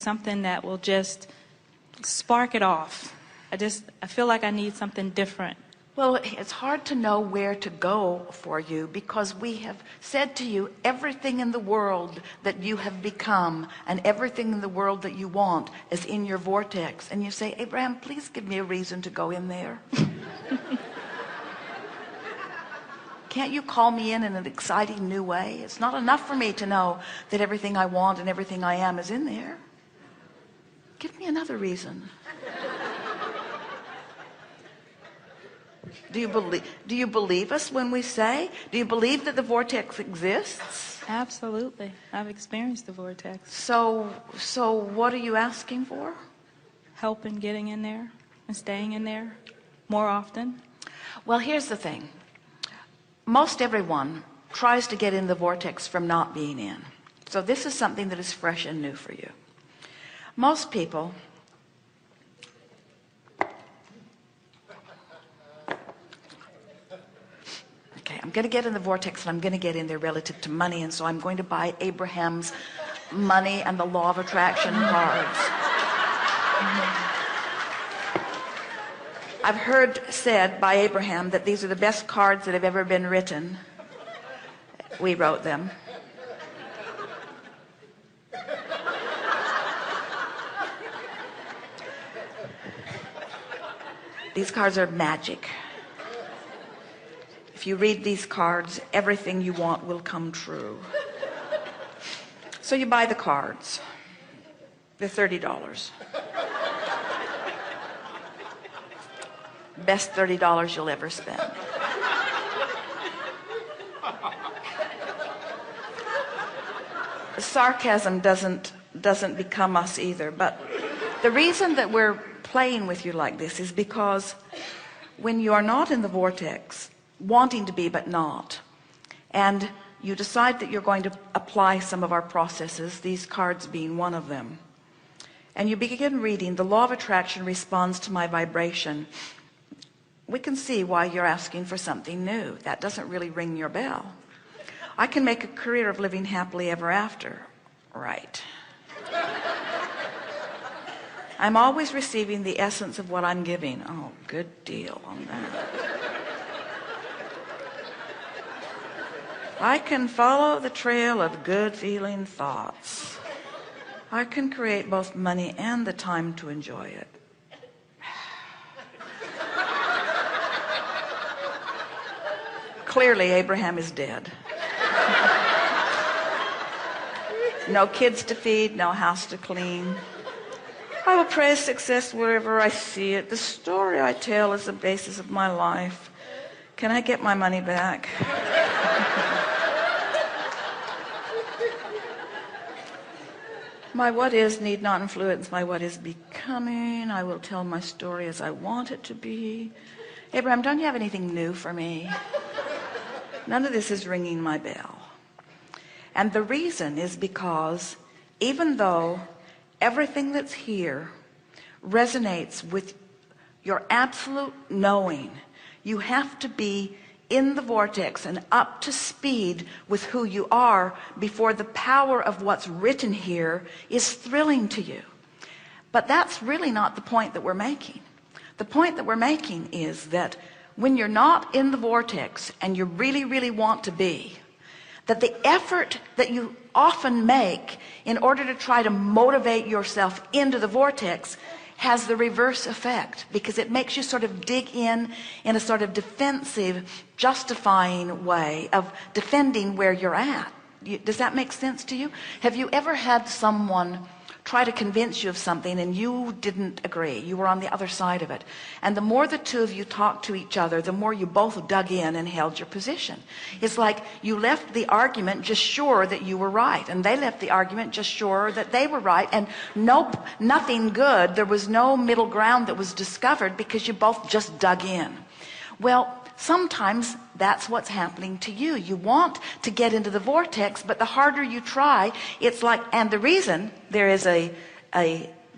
something that will just spark it off. I feel like I need something different. Well, it's hard to know where to go for you, because we have said to you everything in the world that you have become and everything in the world that you want is in your vortex. And you say, Abraham, please give me a reason to go in there. Can't you call me in an exciting new way? It's not enough for me to know that everything I want and everything I am is in there. Give me another reason. Do you believe us when we say? Do you believe that the vortex exists? Absolutely. I've experienced the vortex. So what are you asking for? Help in getting in there and staying in there more often. Well, here's the thing. Most everyone tries to get in the vortex from not being in. So this is something that is fresh and new for you. Most people I'm going to get in the vortex, and I'm going to get in there relative to money, and so I'm going to buy Abraham's money and the law of attraction cards. I've heard said by Abraham that these are the best cards that have ever been written. We wrote them. These cards are magic. If you read these cards, everything you want will come true. So you buy the cards. They're $30. Best $30 you'll ever spend. Sarcasm doesn't become us either, but the reason that we're playing with you like this is because when you are not in the vortex, wanting to be but not, and you decide that you're going to apply some of our processes, these cards being one of them, and you begin reading, the law of attraction responds to my vibration, we can see why you're asking for something new. That doesn't really ring your bell. I can make a career of living happily ever after. Right. I'm always receiving the essence of what I'm giving. Oh, good deal on that. I can follow the trail of good feeling thoughts. I can create both money and the time to enjoy it. Clearly, Abraham is dead. No kids to feed, no house to clean. I will praise success wherever I see it. The story I tell is the basis of my life. Can I get my money back? My what is need not influence my what is becoming. I will tell my story as I want it to be. Abraham, don't you have anything new for me? None of this is ringing my bell. And the reason is because even though everything that's here resonates with your absolute knowing, you have to be in the vortex and up to speed with who you are before the power of what's written here is thrilling to you. But that's really not the point that we're making. The point that we're making is that when you're not in the vortex and you really, really want to be, that the effort that you often make in order to try to motivate yourself into the vortex has the reverse effect, because it makes you sort of dig in a sort of defensive, justifying way of defending where you're at. Does that make sense to you? Have you ever had someone try to convince you of something and you didn't agree? You were on the other side of it. And the more the two of you talked to each other, the more you both dug in and held your position. It's like you left the argument just sure that you were right, and they left the argument just sure that they were right, and nothing good. There was no middle ground that was discovered because you both just dug in. Well, sometimes that's what's happening to you. You want to get into the vortex, but the harder you try, it's like, and the reason there is a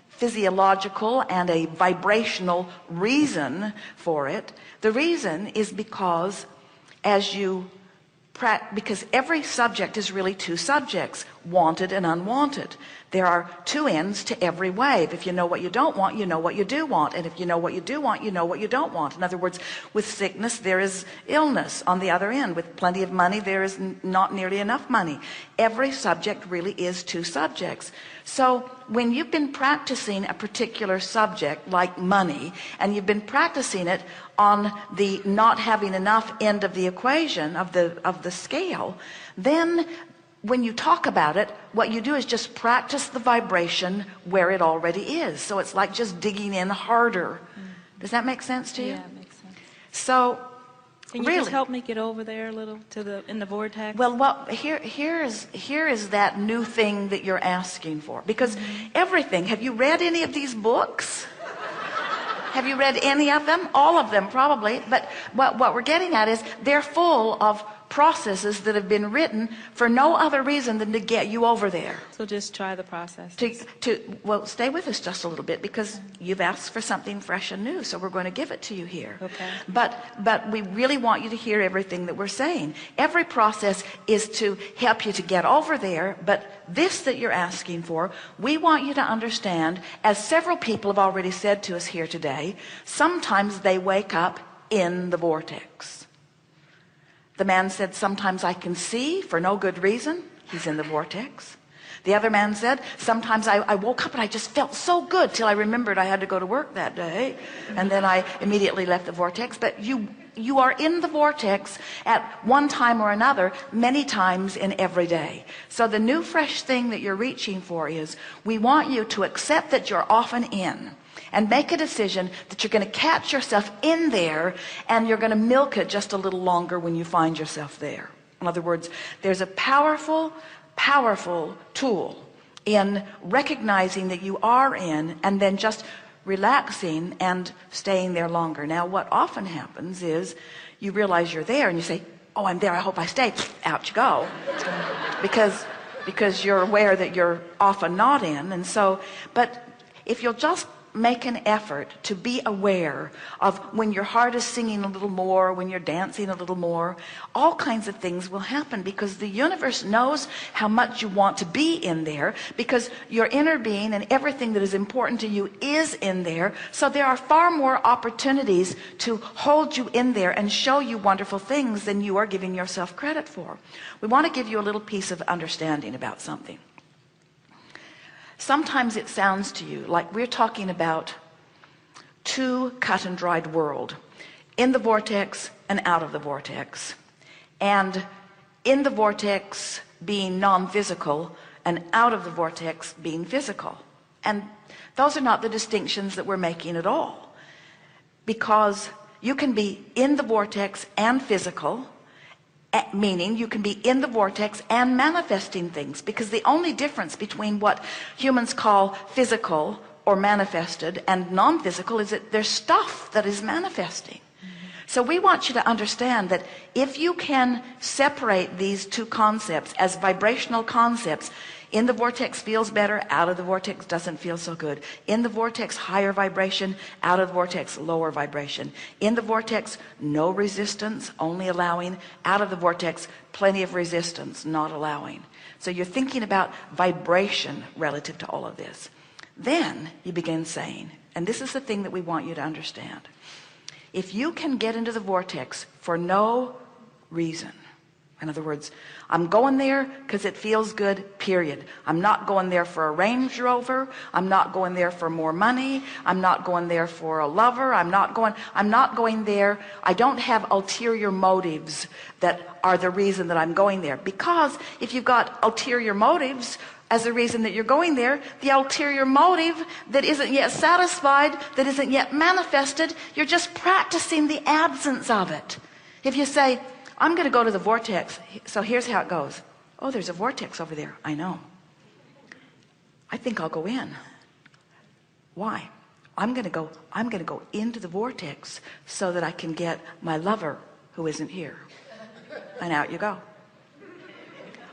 physiological and a vibrational reason for it, the reason is because because every subject is really two subjects, wanted and unwanted. There are two ends to every wave. If you know what you don't want, you know what you do want. And if you know what you do want, you know what you don't want. In other words, with sickness, there is illness on the other end. With plenty of money, there is not nearly enough money. Every subject really is two subjects. So when you've been practicing a particular subject like money, and you've been practicing it on the not having enough end of the equation, of the scale, then when you talk about it, what you do is just practice the vibration where it already is. So it's like just digging in harder. Does that make sense to you? Yeah, it makes sense. So Can you just help me get over there a little in the vortex? Well, here is that new thing that you're asking for. Because everything, have you read any of these books? Have you read any of them? All of them, probably. But what we're getting at is they're full of processes that have been written for no other reason than to get you over there. So just try the process. Well, stay with us just a little bit, because you've asked for something fresh and new, so we're going to give it to you here. Okay. But we really want you to hear everything that we're saying. Every process is to help you to get over there, but this that you're asking for, we want you to understand, as several people have already said to us here today, sometimes they wake up in the vortex. The man said, sometimes I can see for no good reason. He's in the vortex. The other man said, sometimes I woke up and I just felt so good till I remembered I had to go to work that day. And then I immediately left the vortex. But you are in the vortex at one time or another, many times in every day. So the new fresh thing that you're reaching for is, we want you to accept that you're often in, and make a decision that you're going to catch yourself in there, and you're going to milk it just a little longer when you find yourself there. In other words, there's a powerful tool in recognizing that you are in, and then just relaxing and staying there longer. Now, what often happens is you realize you're there and you say, oh, I'm there, I hope I stay. Out you go. Because you're aware that you're often not in. And so, but if you'll just make an effort to be aware of when your heart is singing a little more, when you're dancing a little more, all kinds of things will happen, because the universe knows how much you want to be in there, because your inner being and everything that is important to you is in there. So there are far more opportunities to hold you in there and show you wonderful things than you are giving yourself credit for. We want to give you a little piece of understanding about something. Sometimes it sounds to you like we're talking about two cut and dried world, in the vortex and out of the vortex, and in the vortex being non-physical and out of the vortex being physical. And those are not the distinctions that we're making at all, because you can be in the vortex and physical, meaning you can be in the vortex and manifesting things, because the only difference between what humans call physical or manifested and non-physical is that there's stuff that is manifesting. So we want you to understand that if you can separate these two concepts as vibrational concepts, in the vortex feels better, out of the vortex doesn't feel so good. In the vortex, higher vibration, out of the vortex, lower vibration. In the vortex, no resistance, only allowing. Out of the vortex, plenty of resistance, not allowing. So you're thinking about vibration relative to all of this. Then you begin saying, and this is the thing that we want you to understand, if you can get into the vortex for no reason, in other words, I'm going there because it feels good, period. I'm not going there for a Range Rover. I'm not going there for more money. I'm not going there for a lover. I'm not going there. I don't have ulterior motives that are the reason that I'm going there. Because if you've got ulterior motives as the reason that you're going there, the ulterior motive that isn't yet satisfied, that isn't yet manifested, you're just practicing the absence of it. If you say, I'm going to go to the vortex, so here's how it goes. Oh, there's a vortex over there. I know. I think I'll go in. Why? I'm going to go into the vortex so that I can get my lover who isn't here. And out you go.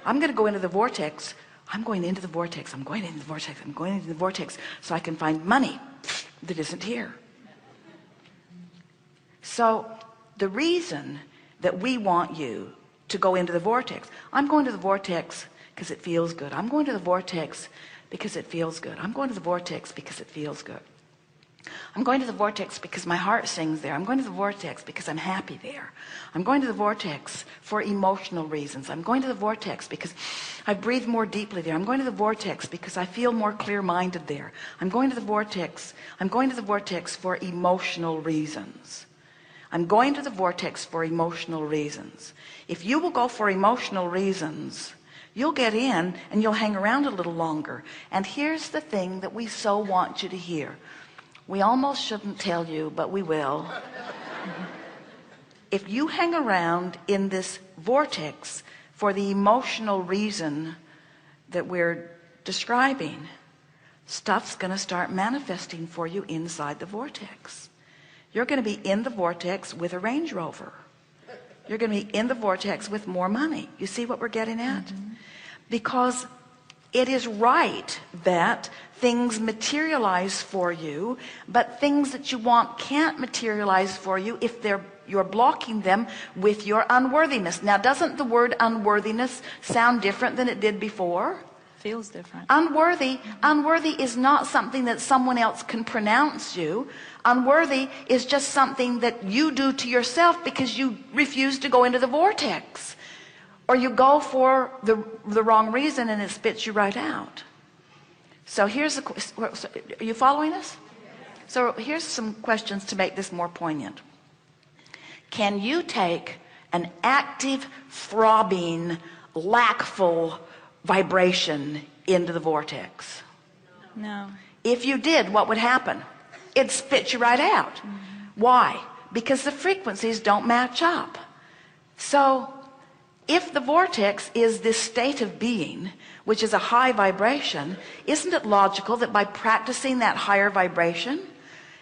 I'm going to go into the vortex. I'm going into the vortex. I'm going into the vortex. I'm going into the vortex so I can find money that isn't here. So the reason that we want you to go into the vortex, I'm going to the vortex because it feels good. I'm going to the vortex because it feels good. I'm going to the vortex because it feels good. I'm going to the vortex because my heart sings there. I'm going to the vortex because I'm happy there. I'm going to the vortex for emotional reasons. I'm going to the vortex because I breathe more deeply there. I'm going to the vortex because I feel more clear-minded there. I'm going to the vortex. I'm going to the vortex for emotional reasons. I'm going to the vortex for emotional reasons. If you will go for emotional reasons, you'll get in and you'll hang around a little longer. And here's the thing that we so want you to hear. We almost shouldn't tell you, but we will. If you hang around in this vortex for the emotional reason that we're describing, stuff's going to start manifesting for you inside the vortex. You're going to be in the vortex with a Range Rover. You're going to be in the vortex with more money. You see what we're getting at? Mm-hmm. Because it is right that things materialize for you, but things that you want can't materialize for you if you're blocking them with your unworthiness. Now, doesn't the word unworthiness sound different than it did before? Feels different. Unworthy is not something that someone else can pronounce you. Unworthy is just something that you do to yourself because you refuse to go into the vortex, or you go for the wrong reason and it spits you right out. So here's the question. Are you following us? So here's some questions to make this more poignant. Can you take an active, throbbing, lackful vibration into the vortex? No. If you did, what would happen? It'd spit you right out. Mm-hmm. Why? Because the frequencies don't match up. So if the vortex is this state of being, which is a high vibration, isn't it logical that by practicing that higher vibration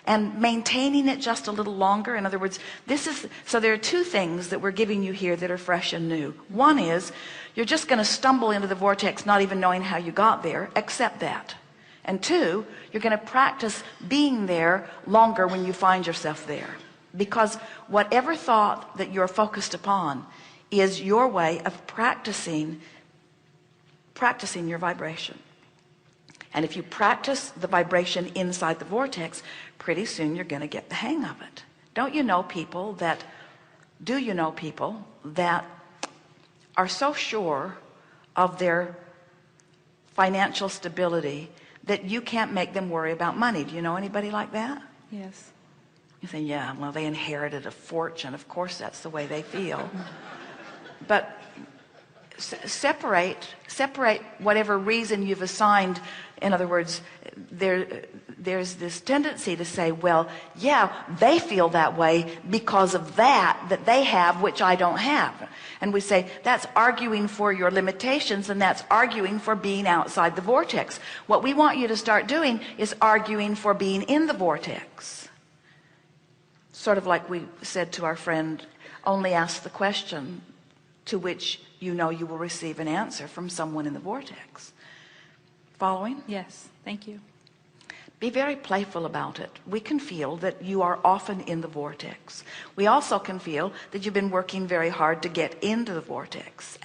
and maintaining it just a little longer, in other words, so there are two things that we're giving you here that are fresh and new. One is you're just going to stumble into the vortex not even knowing how you got there. Accept that. And two, you're going to practice being there longer when you find yourself there, because whatever thought that you're focused upon is your way of practicing your vibration. And if you practice the vibration inside the vortex, pretty soon you're going to get the hang of it. Do you know people that are so sure of their financial stability that you can't make them worry about money? Do you know anybody like that? Yes. You say, yeah, well, they inherited a fortune. Of course, that's the way they feel. But separate whatever reason you've assigned. In other words, there's this tendency to say, well, yeah, they feel that way because of that they have, which I don't have. And we say, that's arguing for your limitations, and that's arguing for being outside the vortex. What we want you to start doing is arguing for being in the vortex. Sort of like we said to our friend, only ask the question to which you know you will receive an answer from someone in the vortex. Following? Yes, thank you. Be very playful about it. We can feel that you are often in the vortex. We also can feel that you've been working very hard to get into the vortex.